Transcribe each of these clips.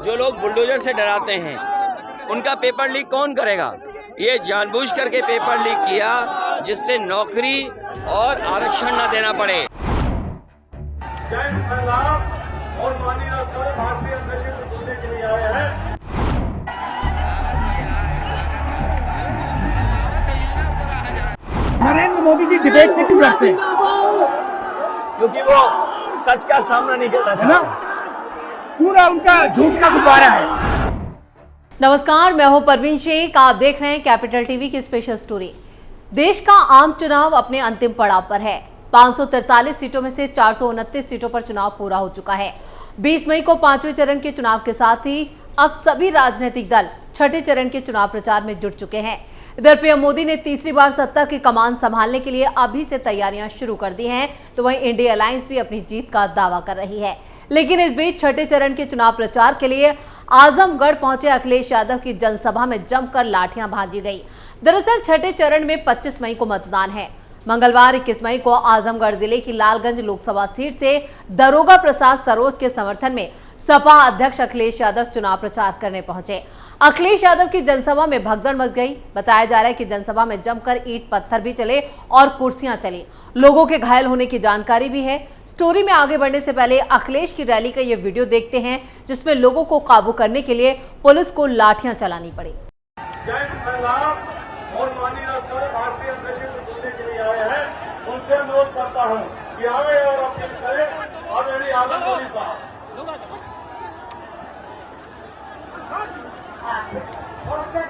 जो लोग बुलडोजर से डराते हैं उनका पेपर लीक कौन करेगा? ये जानबूझ करके पेपर लीक किया जिससे नौकरी और आरक्षण न देना पड़े। और माननीय भारतीय अध्यक्ष सुनने के लिए आए हैं। नरेंद्र मोदी जी डिबेट से क्यों डरते हैं? क्योंकि वो सच का सामना नहीं करना चाहते। पूरा उनका झूठ का गुब्बारा है। नमस्कार, मैं हूं परवीन शेख। आप देख रहे हैं कैपिटल टीवी की स्पेशल स्टोरी। देश का आम चुनाव अपने अंतिम पड़ाव पर है। 543 सीटों में से 429 सीटों पर चुनाव पूरा हो चुका है। 20 मई को 5वें चरण के चुनाव के साथ ही अब सभी राजनीतिक दल छठे चरण के चुनाव प्रचार में जुट चुके हैं। इधर पीएम मोदी ने तीसरी बार सत्ता की कमान संभालने के लिए अभी से तैयारियां शुरू कर दी हैं, तो वहीं इंडिया अलायंस भी अपनी जीत का दावा कर रही है। लेकिन इस बीच छठे चरण के चुनाव प्रचार के लिए आजमगढ़ पहुंचे अखिलेश यादव की जनसभा में जमकर लाठियां भांजी गई। दरअसल छठे चरण में 25 मई को मतदान है। मंगलवार 21 मई को आजमगढ़ जिले की लालगंज लोकसभा सीट से दरोगा प्रसाद सरोज के समर्थन में सपा अध्यक्ष अखिलेश यादव चुनाव प्रचार करने पहुंचे। अखिलेश यादव की जनसभा में भगदड़ मच गई। बताया जा रहा है कि जनसभा में जमकर ईंट पत्थर भी चले और कुर्सियां चली। लोगों के घायल होने की जानकारी भी है। स्टोरी में आगे बढ़ने से पहले अखिलेश की रैली का ये वीडियो देखते हैं, जिसमें लोगों को काबू करने के लिए पुलिस को लाठियां चलानी पड़ी। और माननीय भारतीय अध्यक्ष सुनने के लिए आए हैं, उनसे अनुरोध करता हूं कि आवे और अपील करें। और मेरी आदत मोदी साहब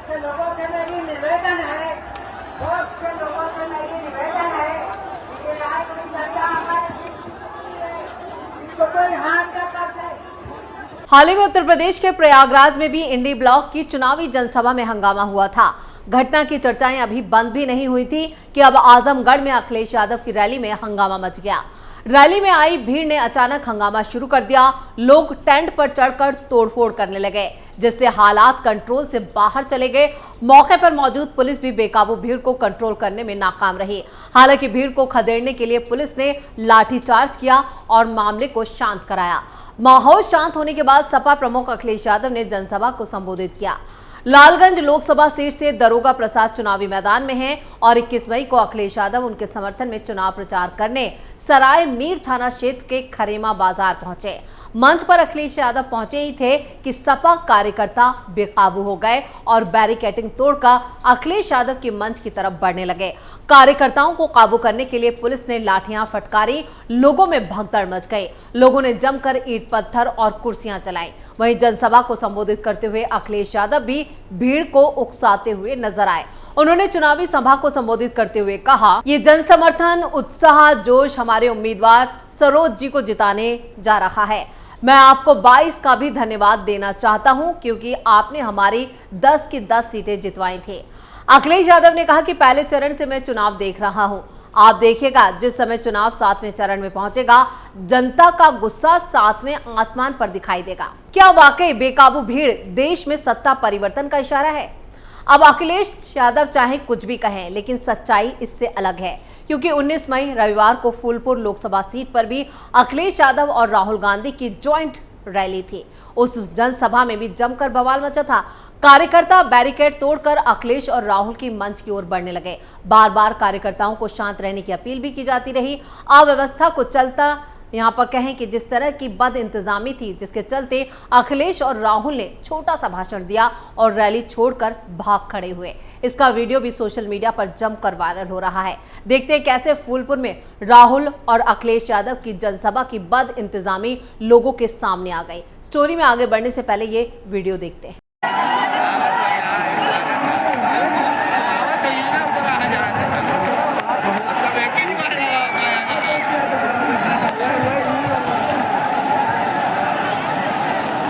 के लोगों के मेरी निवेदन है, के लोगों के मेरी निवेदन है कि आज की चर्चा हमारे कोई हाथ न कर दे। हाल ही में उत्तर प्रदेश के प्रयागराज में भी इंडी ब्लॉक की चुनावी जनसभा में हंगामा हुआ था। घटना की चर्चाएं अभी बंद भी नहीं हुई थी कि अब आजमगढ़ में अखिलेश यादव की रैली में हंगामा मच गया। रैली में आई भीड़ ने अचानक हंगामा शुरू कर दिया। लोग टेंट पर चढ़कर तोड़फोड़ करने लगे, जिससे हालात कंट्रोल से बाहर चले गए। मौके पर मौजूद पुलिस भी बेकाबू भीड़ को कंट्रोल करने में नाकाम रही। हालांकि भीड़ को खदेड़ने के लिए पुलिस ने लाठीचार्ज किया और मामले को शांत कराया। माहौल शांत होने के बाद सपा प्रमुख अखिलेश यादव ने जनसभा को संबोधित किया। लालगंज लोकसभा सीट से दरोगा प्रसाद चुनावी मैदान में हैं और 21 मई को अखिलेश यादव उनके समर्थन में चुनाव प्रचार करने सराय मीर थाना क्षेत्र के खरेमा बाजार पहुंचे। मंच पर अखिलेश यादव पहुंचे ही थे कि सपा कार्यकर्ता बेकाबू हो गए और बैरिकेडिंग तोड़कर अखिलेश यादव की मंच की तरफ बढ़ने लगे। कार्यकर्ताओं को काबू करने के लिए पुलिस ने लाठियां फटकारी। लोगों में भगदड़ मच गई। लोगों ने जमकर ईंट पत्थर और कुर्सियां चलाई। वहीं जनसभा को संबोधित करते हुए अखिलेश यादव भी भीड़ को उकसाते हुए नजर आए। उन्होंने चुनावी सभा को संबोधित करते हुए कहा, ये जन समर्थन, उत्साह, जोश हमारे उम्मीदवार सरोज जी को जिताने जा रहा है। मैं आपको 22 का भी धन्यवाद देना चाहता हूं, क्योंकि आपने हमारी 10 की 10 सीटें जितवाई थी। अखिलेश यादव ने कहा कि पहले चरण से मैं चुनाव देख रहा हूं। आप देखिएगा, जिस समय चुनाव 7वें चरण में पहुंचेगा, जनता का गुस्सा 7वें आसमान पर दिखाई देगा। क्या वाकई बेकाबू भीड़ देश में सत्ता परिवर्तन का इशारा है? अब अखिलेश यादव चाहे कुछ भी कहें, लेकिन सच्चाई इससे अलग है, क्योंकि 19 मई रविवार को फूलपुर लोकसभा सीट पर भी अखिलेश यादव और राहुल गांधी की ज्वाइंट रैली थी। उस जनसभा में भी जमकर बवाल मचा था। कार्यकर्ता बैरिकेड तोड़कर अखिलेश और राहुल की मंच की ओर बढ़ने लगे। बार बार कार्यकर्ताओं को शांत रहने की अपील भी की जाती रही। अव्यवस्था को चलता यहाँ पर कहें कि जिस तरह की बद इंतजामी थी, जिसके चलते अखिलेश और राहुल ने छोटा सा भाषण दिया और रैली छोड़कर भाग खड़े हुए। इसका वीडियो भी सोशल मीडिया पर जमकर वायरल हो रहा है। देखते हैं कैसे फूलपुर में राहुल और अखिलेश यादव की जनसभा की बद इंतजामी लोगों के सामने आ गई। स्टोरी में आगे बढ़ने से पहले ये वीडियो देखते हैं।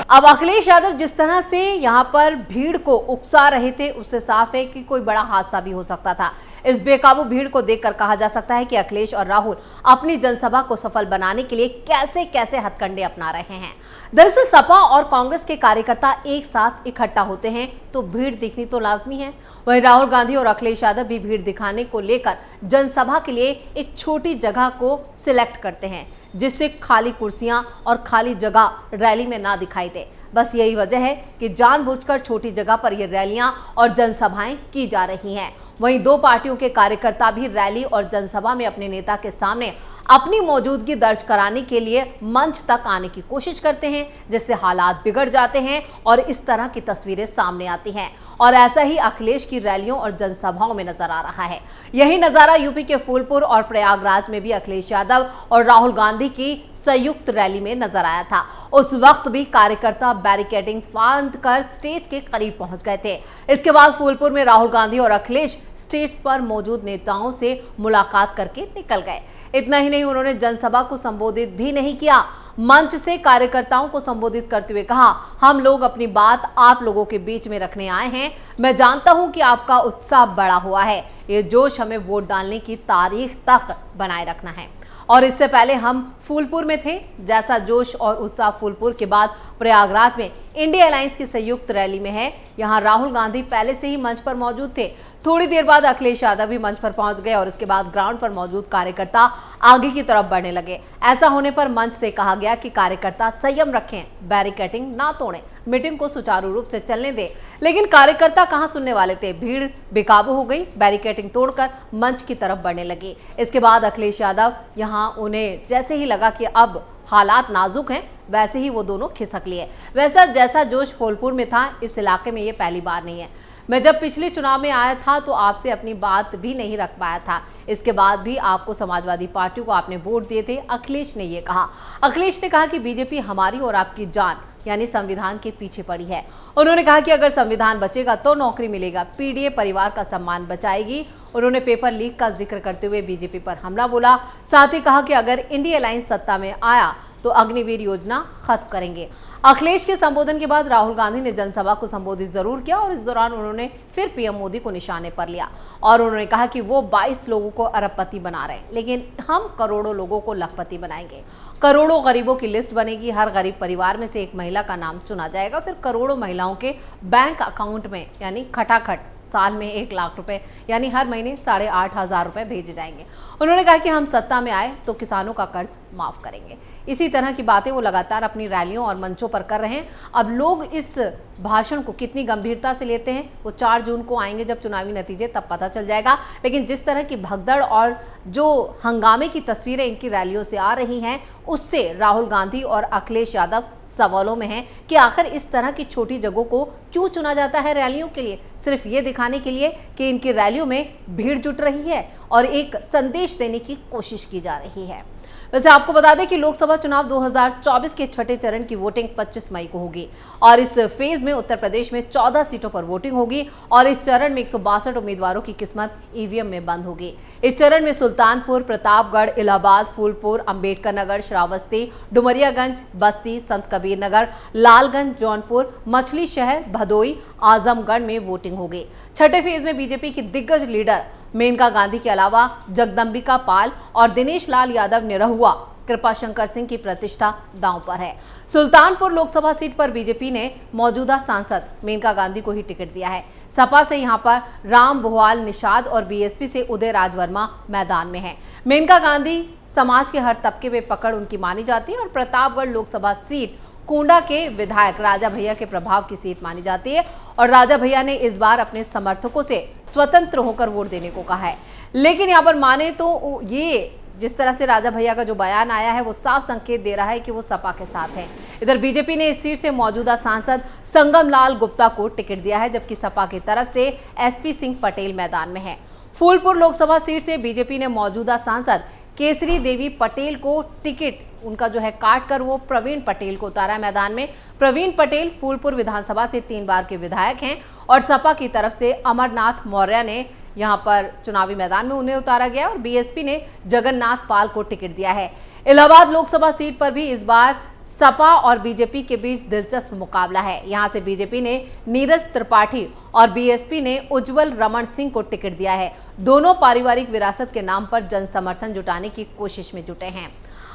अब अखिलेश यादव जिस तरह से यहाँ पर भीड़ को उकसा रहे थे, उससे साफ है कि कोई बड़ा हादसा भी हो सकता था। इस बेकाबू भीड़ को देखकर कहा जा सकता है कि अखिलेश और राहुल अपनी जनसभा को सफल बनाने के लिए कैसे कैसे हथकंडे अपना रहे हैं। दरअसल सपा और कांग्रेस के कार्यकर्ता एक साथ इकट्ठा होते हैं तो भीड़ दिखनी तो लाजमी है। वहीं राहुल गांधी और अखिलेश यादव भी भीड़ दिखाने को लेकर जनसभा के लिए एक छोटी जगह को सिलेक्ट करते हैं, जिससे खाली कुर्सियां और खाली जगह रैली में ना दिखाई दे। थे। बस यही वजह है कि जानबूझकर छोटी जगह पर ये रैलियां और जनसभाएं की जा रही हैं। वहीं दो पार्टियों के कार्यकर्ता भी रैली और जनसभा में अपने नेता के सामने अपनी मौजूदगी दर्ज कराने के लिए मंच तक आने की कोशिश करते हैं, जिससे हालात बिगड़ जाते हैं और इस तरह की तस्वीरें सामने आती हैं। और ऐसा ही अखिलेश की रैलियों और जनसभाओं में नजर आ रहा है। यही नजारा यूपी के फूलपुर और प्रयागराज में भी अखिलेश यादव और राहुल गांधी की संयुक्त रैली में नजर आया था। उस वक्त भी कार्यकर्ता बैरिकेडिंग फांद कर स्टेज के करीब पहुंच गए थे। इसके बाद फूलपुर में राहुल गांधी और अखिलेश स्टेज पर मौजूद नेताओं से मुलाकात करके निकल गए। इतना ही नहीं, उन्होंने जनसभा को संबोधित भी नहीं किया। मंच से कार्यकर्ताओं को संबोधित करते हुए कहा, हम लोग अपनी बात आप लोगों के बीच में रखने आए हैं। मैं जानता हूं कि आपका उत्साह बड़ा हुआ है। ये जोश हमें वोट डालने की तारीख तक बनाए रखना है। और इससे पहले हम फूलपुर में थे। जैसा जोश और उत्साह फूलपुर के बाद प्रयागराज में इंडिया अलायंस की संयुक्त रैली में है। यहां राहुल गांधी पहले से ही मंच पर मौजूद थे। थोड़ी देर बाद अखिलेश यादव भी मंच पर पहुंच गए और इसके बाद ग्राउंड पर मौजूद कार्यकर्ता आगे की तरफ बढ़ने लगे। ऐसा होने पर मंच से कहा गया कि कार्यकर्ता संयम रखें, बैरिकेडिंग ना तोड़ें, मीटिंग को सुचारू रूप से चलने दें। लेकिन कार्यकर्ता कहां सुनने वाले थे। भीड़ बेकाबू हो गई, बैरिकेडिंग तोड़कर मंच की तरफ बढ़ने लगी। इसके बाद अखिलेश यादव यहां उन्हें जैसे ही लगा कि अब हालात नाजुक हैं, वैसे ही वो दोनों खिसक लिए। वैसा जैसा जोश फूलपुर में था, इस इलाके में ये पहली बार नहीं है। मैं जब पिछले चुनाव में आया था तो आपसे अपनी बात भी नहीं रख पाया था। इसके बाद भी आपको समाजवादी पार्टी को आपने वोट दिए थे। अखिलेश ने ये कहा। अखिलेश ने कहा कि बीजेपी हमारी और आपकी जान यानी संविधान के पीछे पड़ी है। उन्होंने कहा कि अगर संविधान बचेगा तो नौकरी मिलेगा, पीडीए परिवार का सम्मान बचाएगी। उन्होंने पेपर लीक का जिक्र करते हुए बीजेपी पर हमला बोला। साथ ही कहा कि अगर इंडिया अलायंस सत्ता में आया तो अग्निवीर योजना खत्म करेंगे। अखिलेश के संबोधन के बाद राहुल गांधी ने जनसभा को संबोधित जरूर किया और इस दौरान उन्होंने फिर पीएम मोदी को निशाने पर लिया और उन्होंने कहा कि वो 22 लोगों को अरबपति बना रहे हैं, लेकिन हम करोड़ों लोगों को लखपति बनाएंगे। करोड़ों गरीबों की लिस्ट बनेगी, हर गरीब परिवार में से एक महिला का नाम चुना जाएगा, फिर करोड़ों महिलाओं के बैंक अकाउंट में यानी खटाखट साल में 1 लाख रुपए यानी हर महीने 8,500 रुपए भेजे जाएंगे। उन्होंने कहा कि हम सत्ता में आए तो किसानों का कर्ज माफ करेंगे। इसी तरह की बातें वो लगातार अपनी रैलियों और मंचों पर कर रहे हैं। अब लोग इस भाषण को कितनी गंभीरता से लेते हैं वो 4 जून को आएंगे जब चुनावी नतीजे, तब पता चल जाएगा। लेकिन जिस तरह की भगदड़ और जो हंगामे की तस्वीरें इनकी रैलियों से आ रही हैं, उससे राहुल गांधी और अखिलेश यादव सवालों में हैं कि आखिर इस तरह की छोटी जगहों को क्यों चुना जाता है रैलियों के लिए, सिर्फ ये दिखाने के लिए कि इनकी रैलियों में भीड़ जुट रही है और एक संदेश देने की कोशिश की जा रही है। वैसे आपको बता दें कि लोकसभा चुनाव 2024 के छठे चरण की वोटिंग 25 मई को होगी और इस फेज में उत्तर प्रदेश में 14 सीटों पर वोटिंग होगी और इस चरण में 162 उम्मीदवारों की किस्मत ईवीएम में बंद होगी। इस चरण में सुल्तानपुर, प्रतापगढ़, इलाहाबाद, फूलपुर, अंबेडकर नगर, श्रावस्ती, डुमरियागंज, बस्ती, संत कबीर नगर, लालगंज, जौनपुर, मछली शहर, भदोई, आजमगढ़ में वोटिंग होगी। छठे फेज में बीजेपी की दिग्गज लीडर मेनका गांधी के अलावा जगदंबिका पाल और दिनेश लाल यादव निरहुआ, कृपाशंकर सिंह की प्रतिष्ठा दांव पर है। सुल्तानपुर लोकसभा सीट पर बीजेपी ने मौजूदा सांसद मेनका गांधी को ही टिकट दिया है। सपा से यहां पर राम भुआल निषाद और बीएसपी से उदय राजवर्मा मैदान में है। मेनका गांधी समाज के हर तबके में पकड़ उनकी मानी जाती है और प्रतापगढ़ लोकसभा सीट कुंडा के विधायक राजा भैया के प्रभाव की सीट मानी जाती है और राजा भैया ने इस बार अपने समर्थकों से स्वतंत्र होकर वोट देने को कहा है। लेकिन यहाँ पर माने तो ये जिस तरह से राजा भैया का जो बयान आया है वो साफ संकेत दे रहा है कि वो सपा के साथ है। इधर बीजेपी ने इस सीट से मौजूदा सांसद संगम लाल गुप्ता को टिकट दिया है, जबकि सपा की तरफ से एसपी सिंह पटेल मैदान में है। फूलपुर लोकसभा सीट से बीजेपी ने मौजूदा सांसद केसरी देवी पटेल को टिकट उनका जो है काट कर वो प्रवीण पटेल को उतारा मैदान में। प्रवीण पटेल फूलपुर विधानसभा से 3 बार के विधायक हैं और सपा की तरफ से अमरनाथ मौर्य ने यहां पर चुनावी मैदान में उन्हें उतारा गया और बीएसपी ने जगन्नाथ पाल को टिकट दिया है। इलाहाबाद लोकसभा सीट पर भी इस बार सपा और बीजेपी के बीच दिलचस्प मुकाबला है। यहां से बीजेपी ने नीरज त्रिपाठी और बीएसपी ने उज्जवल रमन सिंह को टिकट दिया है। दोनों पारिवारिक विरासत के नाम पर जन समर्थन जुटाने की कोशिश में जुटे हैं।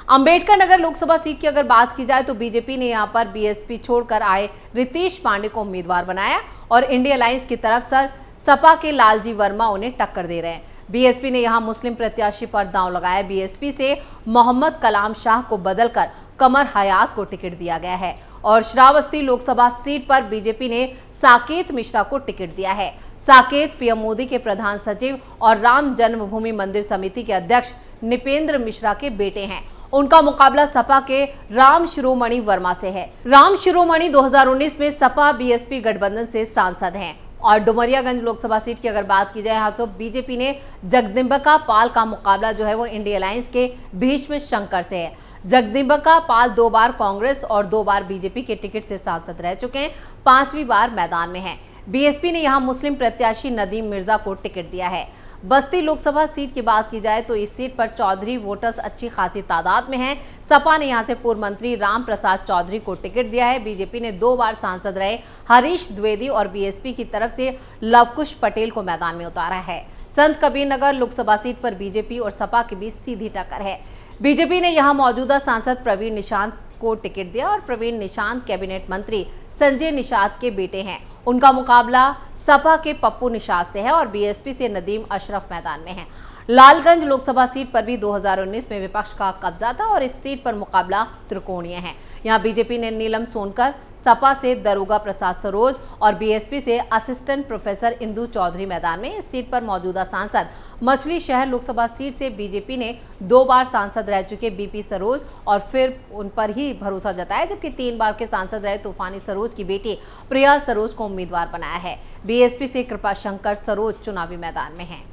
अंबेडकर नगर लोकसभा सीट की अगर बात की जाए तो बीजेपी ने यहां पर बीएसपी छोड़कर आए रितेश पांडे को उम्मीदवार बनाया और इंडिया अलायंस की तरफ से सपा के लालजी वर्मा उन्हें टक्कर दे रहे हैं। बीएसपी ने यहां मुस्लिम प्रत्याशी पर दांव लगाया। बीएसपी से मोहम्मद कलाम शाह को बदलकर कमर हयात को टिकट दिया गया है और श्रावस्ती लोकसभा सीट पर बीजेपी ने साकेत मिश्रा को टिकट दिया है। साकेत पीएम मोदी के प्रधान सचिव और राम जन्मभूमि मंदिर समिति के अध्यक्ष निपेंद्र मिश्रा के बेटे हैं। उनका मुकाबला सपा के राम शिरोमणि वर्मा से है। राम शिरोमणि 2019 में सपा बीएसपी गठबंधन से सांसद हैं। और डुमरियागंज लोकसभा सीट की अगर बात की जाए यहाँ तो बीजेपी ने जगदम्बिका पाल का मुकाबला जो है वो इंडिया अलायंस के भीष्म शंकर से है। जगदम्बिका पाल 2 बार कांग्रेस और 2 बार बीजेपी के टिकट से सांसद रह चुके हैं, 5वीं बार मैदान में हैं। बीएसपी ने यहां मुस्लिम प्रत्याशी नदीम मिर्जा को टिकट दिया है। बस्ती लोकसभा सीट की बात की जाए तो इस सीट पर चौधरी वोटर्स अच्छी खासी तादाद में हैं। सपा ने यहां से पूर्व मंत्री राम प्रसाद चौधरी को टिकट दिया है। बीजेपी ने 2 बार सांसद रहे हरीश द्विवेदी और बीएसपी की तरफ से लवकुश पटेल को मैदान में उतारा है। संत कबीर नगर लोकसभा सीट पर बीजेपी और सपा के बीच सीधी टक्कर है। बीजेपी ने यहां मौजूदा सांसद प्रवीण निशांत को टिकट दिया और प्रवीण निशांत कैबिनेट मंत्री संजय निषाद के बेटे हैं। उनका मुकाबला सपा के पप्पू निषाद से है और बीएसपी से नदीम अशरफ मैदान में है। लालगंज लोकसभा सीट पर भी 2019 में विपक्ष का कब्जा था और इस सीट पर मुकाबला त्रिकोणीय है। यहां बीजेपी ने नीलम सोनकर, सपा से दरोगा प्रसाद सरोज और बीएसपी से असिस्टेंट प्रोफेसर इंदु चौधरी मैदान में। इस सीट पर मौजूदा सांसद मछली शहर लोकसभा सीट से बीजेपी ने 2 बार सांसद रह चुके बीपी सरोज और फिर उन पर ही भरोसा जताया, जबकि 3 बार के सांसद रहे तूफानी सरोज की बेटी प्रिया सरोज को उम्मीदवार बनाया है। बीएसपी से कृपा शंकर सरोज चुनावी मैदान में है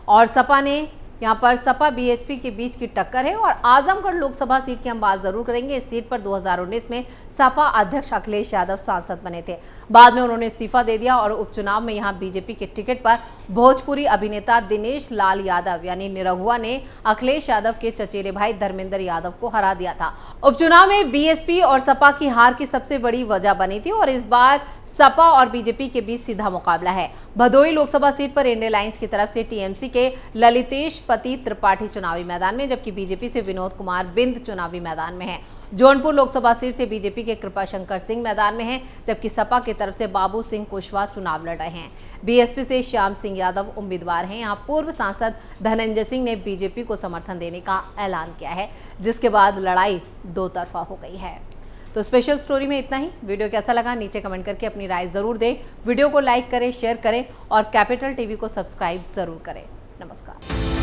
और सपा ने यहाँ पर सपा बीएसपी के बीच की टक्कर है। और आजमगढ़ लोकसभा सीट की हम बात जरूर करेंगे। इस सीट पर 2019 में सपा अध्यक्ष अखिलेश यादव सांसद बने थे, बाद में उन्होंने इस्तीफा दे दिया और उपचुनाव में यहाँ बीजेपी के टिकट पर भोजपुरी अभिनेता दिनेश लाल यादव यानी निरहुआ ने अखिलेश यादव के चचेरे भाई धर्मेंद्र यादव को हरा दिया था। उपचुनाव में बीएसपी और सपा की हार की सबसे बड़ी वजह बनी थी और इस बार सपा और बीजेपी के बीच सीधा मुकाबला है। भदोही लोकसभा सीट पर इंडिया अलायंस की तरफ से टीएमसी के ललितेश पति त्रिपाठी चुनावी मैदान में, जबकि बीजेपी से विनोद कुमार बिंद चुनावी मैदान में है। जौनपुर लोकसभा सीट से बीजेपी के कृपा शंकर सिंह मैदान में हैं, जबकि सपा की तरफ से बाबू सिंह कुशवाहा चुनाव लड़ रहे हैं। बीएसपी से श्याम सिंह यादव उम्मीदवार हैं। यहाँ पूर्व सांसद धनंजय सिंह ने बीजेपी को समर्थन देने का ऐलान किया है, जिसके बाद लड़ाई 2 तरफा हो गई है। तो स्पेशल स्टोरी में इतना ही। वीडियो कैसा लगा नीचे कमेंट करके अपनी राय जरूर दें। वीडियो को लाइक करें, शेयर करें और कैपिटल टीवी को सब्सक्राइब जरूर करें। नमस्कार।